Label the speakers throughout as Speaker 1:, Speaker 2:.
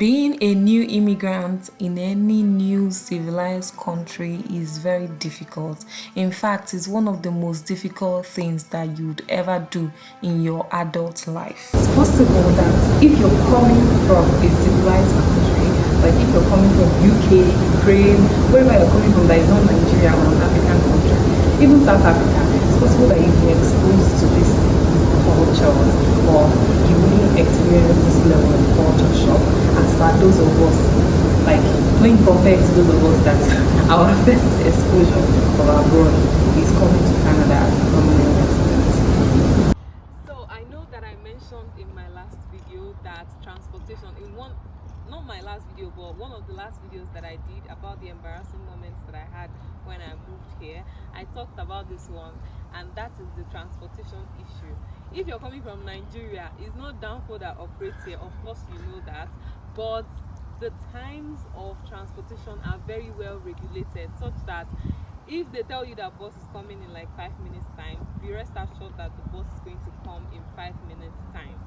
Speaker 1: Being a new immigrant in any new civilized country is very difficult. In fact, it's one of the most difficult things that you'd ever do in your adult life. It's possible that if you're coming from a civilized country, like if you're coming from UK, Ukraine, wherever you're coming from that is not Nigeria or an African country, even South Africa, it's possible that you've been exposed to this cultures or you wouldn't experience this level of culture shock as for those of us, like when compared to those of us that our first exposure of abroad is coming to Canada as a permanent resident.
Speaker 2: So I know that I mentioned in my last video that transportation not my last video, but one of the last videos that I did about the embarrassing moments that I had when I moved here, I talked about this one, and that is the transportation issue. If you're coming from Nigeria, it's not Danfo that operates here, of course you know that, but the times of transportation are very well regulated, such that if they tell you that bus is coming in like 5 minutes time, be rest assured that the bus is going to come in 5 minutes time.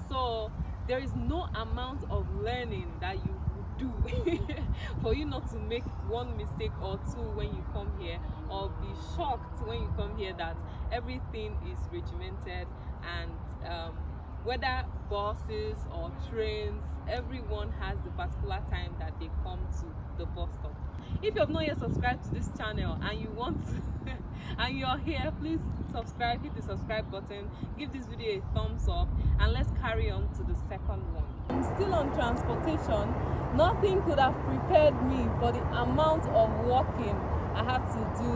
Speaker 2: So there is no amount of learning that you would do for you not to make one mistake or two when you come here, or be shocked when you come here that everything is regimented, and whether buses or trains, everyone has the particular time that they come to the bus stop. If you have not yet subscribed to this channel and you want to and you're here, please subscribe, hit the subscribe button, give this video a thumbs up, and let's carry on to the second one. I'm still on transportation. Nothing could have prepared me for the amount of walking I have to do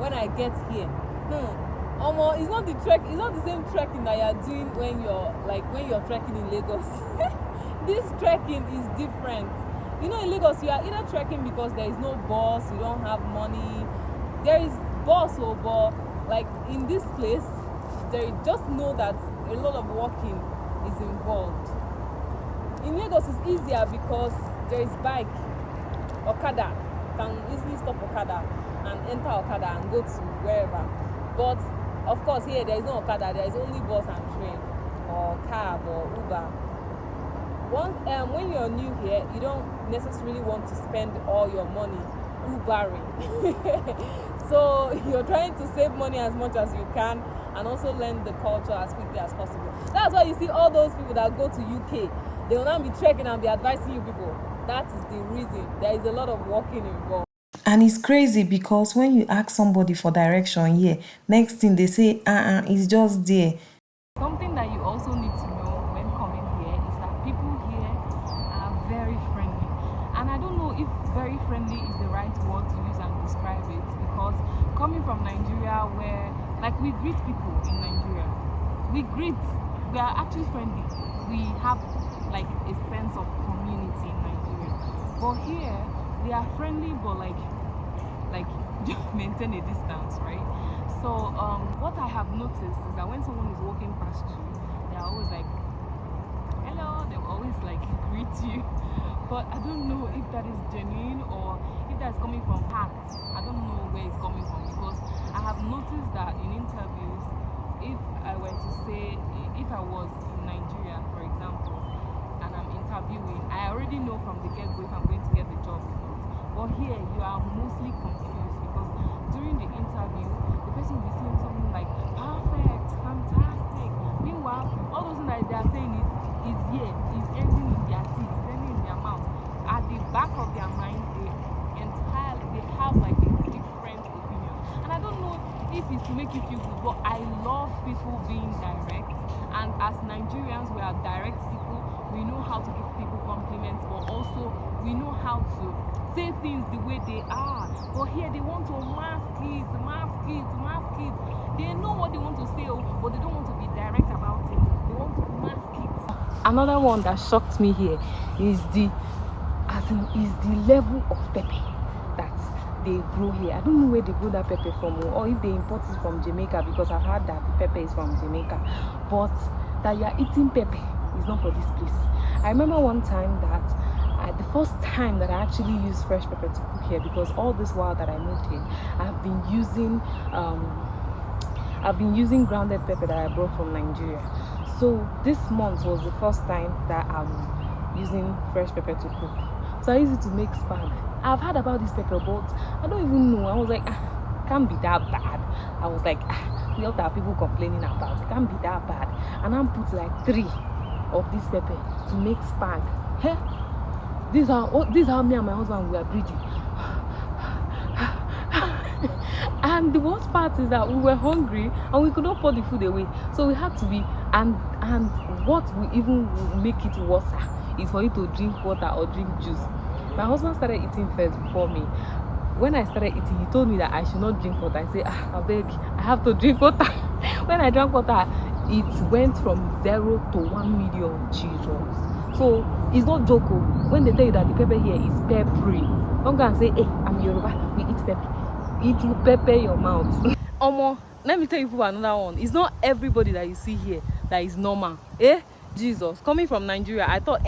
Speaker 2: when I get here. It's not the same trekking that you're doing when you're trekking in Lagos. This trekking is different. You know, in Lagos, you are either trekking because there is no bus, you don't have money. There is bus, but like in this place, they just know that a lot of walking is involved. In Lagos, it's easier because there is bike, Okada. You can easily stop Okada and enter Okada and go to wherever. But of course, here there is no Okada, there is only bus and train, or cab, or Uber. When you're new here, you don't necessarily want to spend all your money Ubering. So you're trying to save money as much as you can and also learn the culture as quickly as possible. That's why you see all those people that go to UK, they will not be trekking and be advising you people. That is the reason. There is a lot of walking involved.
Speaker 1: And it's crazy because when you ask somebody for direction here, next thing they say, it's just there.
Speaker 2: Something that you also need to know when coming here is that people here are very friendly. And I don't know if very friendly is the right word to use and describe it, because coming from Nigeria, where like we greet people in Nigeria, we are actually friendly. We have like a sense of community in Nigeria. But here, they are friendly, but like maintain a distance, right? So what I have noticed is that when someone is walking past you, they're always like, hello, they will always like greet you. But I don't know if that is genuine or if that's coming from heart. I don't know where it's coming from, because I have noticed that in interviews, if I were to say, if I was in Nigeria, for example, and I'm interviewing, I already know from the get-go if I'm going to get the job or not. But here, you are mostly confused, because during the interview, the person will be saying something like, perfect, fantastic. Meanwhile, all those things that they are saying is here, is ending in their teeth, is ending in their mouth. At the back of their mind, they have like a different opinion. And I don't know if it's to make you feel good, but I love people being direct. And as Nigerians, we are direct people. We know how to give people compliments, but also we know how to say things the way they are. But here they want to mask it. They know what they want to say, but they don't want to be direct about it. They want to mask it. Another one that shocked me here is the level of pepper that they grow here. I don't know where they grow that pepper from, or if they import it from Jamaica, because I've heard that the pepper is from Jamaica. But that you are eating pepper is not for this place. I remember one time that the first time that I actually used fresh pepper to cook here, because all this while that I moved here, I've been using grounded pepper that I brought from Nigeria. So this month was the first time that
Speaker 1: using fresh pepper to cook. So I use it to make spag. I've heard about this pepper, but I don't even know. I was like, can't be that bad. I was like, what are people complaining about? It can't be that bad. And I put like 3 of this pepper to make spag. Hey, this is how me and my husband were breathing. And the worst part is that we were hungry and we could not pour the food away, so we had to be, and what will even make it worse is for you to drink water or drink juice. My husband started eating first before me. When I started eating, he told me that I should not drink water. I said, I beg, I have to drink water. When I drank water, it went from 0 to 1 million. Jesus. So it's not joke. When they tell you that the pepper here is peppery, don't go and say, hey, I'm Yoruba, we eat pepper. It will pepper your mouth. Omo, let me tell you another one. It's not everybody that you see here that is normal. Jesus, coming from Nigeria, I thought,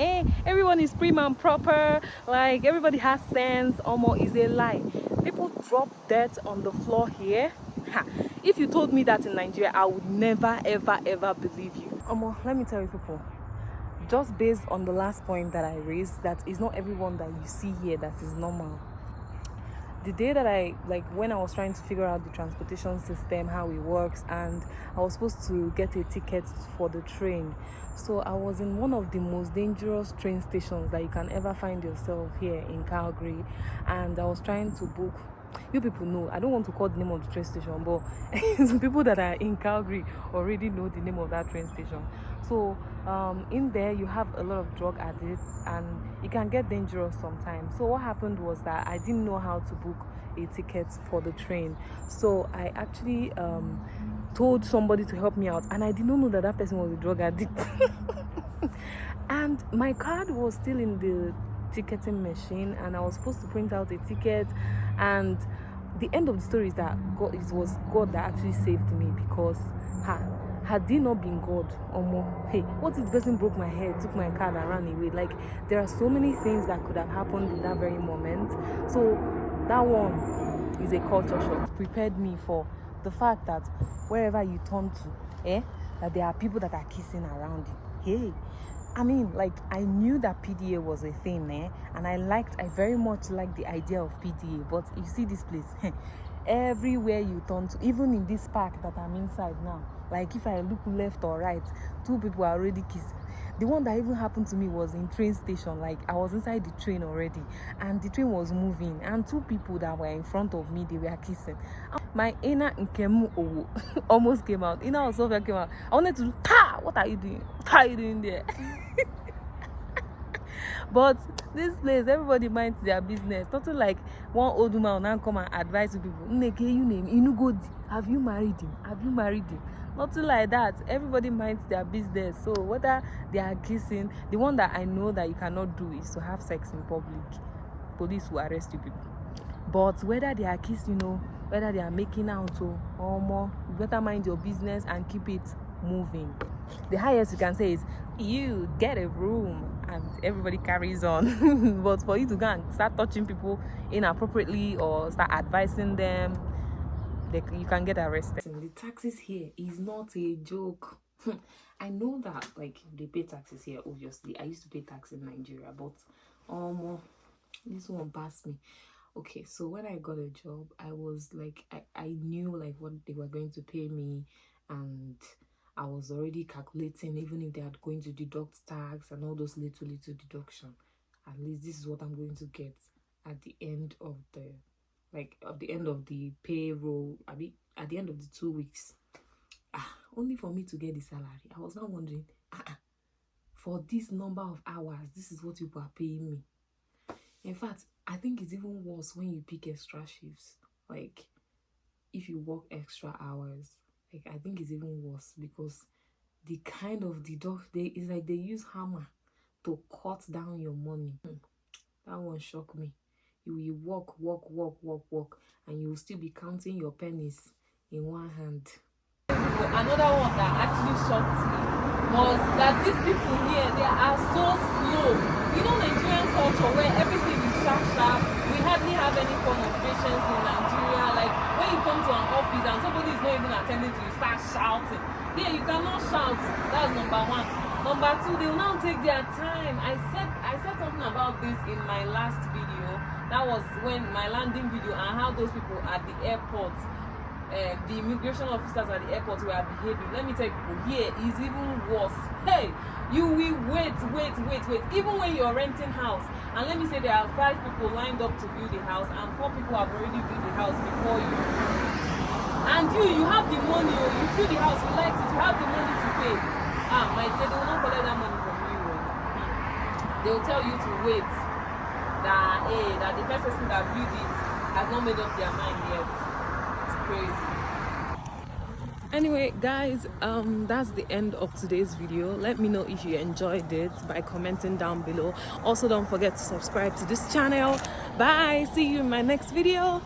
Speaker 1: everyone is prim and proper, like everybody has sense. Omo, is a lie. People drop dirt on the floor here. If you told me that in Nigeria, I would never ever believe you. Omo, let me tell you people, just based on the last point that I raised, that is not everyone that you see here that is normal. The day that when I was trying to figure out the transportation system, how it works, and I was supposed to get a ticket for the train. So I was in one of the most dangerous train stations that you can ever find yourself here in Calgary, and I was trying to book. You people know, I don't want to call the name of the train station, but some people that are in Calgary already know the name of that train station. So in there you have a lot of drug addicts, and it can get dangerous sometimes. So what happened was that I didn't know how to book a ticket for the train. So I actually told somebody to help me out, and I did not know that that person was a drug addict. And my card was still in the ticketing machine, and I was supposed to print out a ticket. And the end of the story is that it was God that actually saved me, because had it not been God, hey, what if the person broke my head, took my card and ran away? Like, there are so many things that could have happened in that very moment. So that one is a culture shock. It prepared me for the fact that wherever you turn to, that there are people that are kissing around you. Hey, I mean, like, I knew that PDA was a thing, and I very much liked the idea of PDA. But you see this place, everywhere you turn to, even in this park that I'm inside now, like if I look left or right, 2 people are already kissing. The one that even happened to me was in train station. Like, I was inside the train already, and the train was moving, and 2 people that were in front of me, they were kissing. My inner Nkemu almost came out. Inner Osofia came out. I wanted to do, what are you doing? What are you doing there? But this place, everybody minds their business. Nothing like one old woman will now come and advise people, have you married him? Have you married him? Nothing like that. Everybody minds their business. So whether they are kissing, the one that I know that you cannot do is to have sex in public. Police will arrest you people. But whether they are kissing, whether they are making out or more, you better mind your business and keep it moving. The highest you can say is, you get a room, and everybody carries on. But for you to go and start touching people inappropriately or start advising them, you can get arrested. The taxes here is not a joke. I know that, like, they pay taxes here, obviously. I used to pay tax in Nigeria, but this one passed me. Okay, so when I got a job, I was like, I knew like what they were going to pay me, and I was already calculating, even if they are going to deduct tax and all those little deduction, at least this is what I'm going to get at the end of the payroll, at the end of the 2 weeks. Only for me to get the salary. I was now wondering, for this number of hours, this is what people are paying me. In fact, I think it's even worse when you pick extra shifts. Like, if you work extra hours, like, I think it's even worse, because the kind of it's like they use hammer to cut down your money. That one shocked me. You will work, and you will still be counting your pennies in one hand. Another one that actually shocked me was that these people here, they are so slow. You know, Nigerian culture where everything is sharp. We hardly have any form of patience in Nigeria. Like, when you come to an office and somebody is not even attending to you, start shouting. Yeah, you cannot shout. That's number one.
Speaker 2: Number two, they will now take their time. I said something about this in my last video. That was when my landing video, and how those people at the airport, the immigration officers at the airport were behaving. Let me tell you, people, here is even worse. Hey, you will wait. Even when you're renting house, and let me say there are 5 people lined up to view the house, and 4 people have already viewed the house before you. And you have the money, you view the house, you like it, you have the money to pay. My dear, they will not collect that money from you. They will tell you to wait. That the first person that viewed it has not made up their mind yet. It's crazy. Anyway, guys, that's the end of today's video. Let me know if you enjoyed it by commenting down below. Also, don't forget to subscribe to this channel. Bye. See you in my next video.